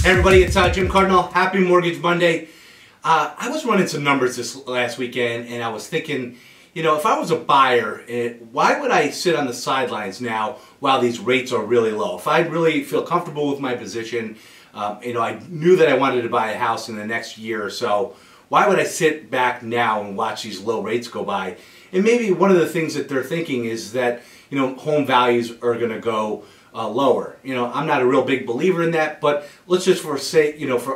Hey everybody, it's Jim Cardinal. Happy Mortgage Monday. I was running some numbers this last weekend and I was thinking, you know, if I was a buyer, why would I sit on the sidelines now while these rates are really low? If I really feel comfortable with my position, you know, I knew that I wanted to buy a house in the next year or so, why would I sit back now and watch these low rates go by? And maybe one of the things that they're thinking is that, you know, home values are going to go lower. You know, I'm not a real big believer in that, but let's just for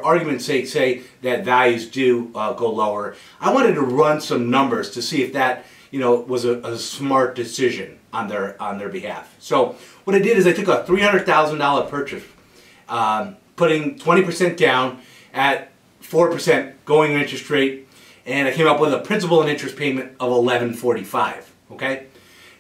argument's sake, say that values do go lower. I wanted to run some numbers to see if that, you know, was a smart decision on their behalf. So what I did is I took a $300,000 purchase, putting 20% down at 4% going interest rate, and I came up with a principal and interest payment of $1145. Okay.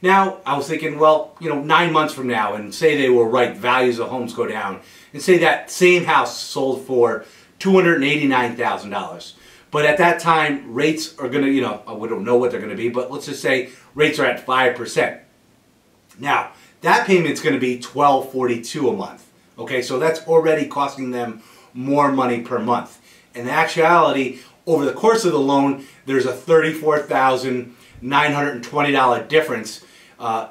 Now, I was thinking, well, you know, 9 months from now, and say they were right, values of homes go down, and say that same house sold for $289,000. But at that time, rates are going to, you know, we don't know what they're going to be, but let's just say rates are at 5%. Now, that payment's going to be $1242 a month. Okay, so that's already costing them more money per month. In actuality, over the course of the loan, there's a $34,920 difference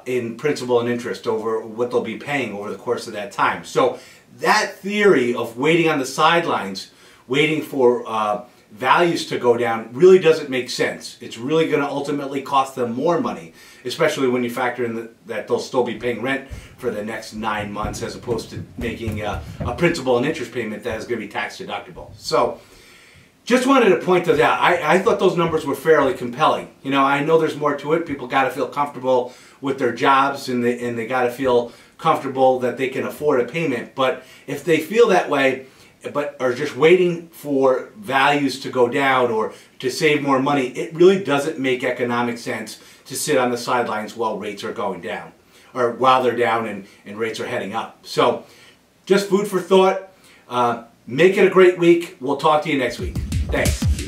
in principal and interest over what they'll be paying over the course of that time. So that theory of waiting on the sidelines, waiting for values to go down, really doesn't make sense. It's really going to ultimately cost them more money, especially when you factor in that they'll still be paying rent for the next 9 months as opposed to making a principal and interest payment that is going to be tax deductible. So just wanted to point those out. I thought those numbers were fairly compelling. You know, I know there's more to it. People got to feel comfortable with their jobs, and they got to feel comfortable that they can afford a payment. But if they feel that way, but are just waiting for values to go down or to save more money, it really doesn't make economic sense to sit on the sidelines while rates are going down, or while they're down and rates are heading up. So just food for thought. Make it a great week. We'll talk to you next week. Thanks.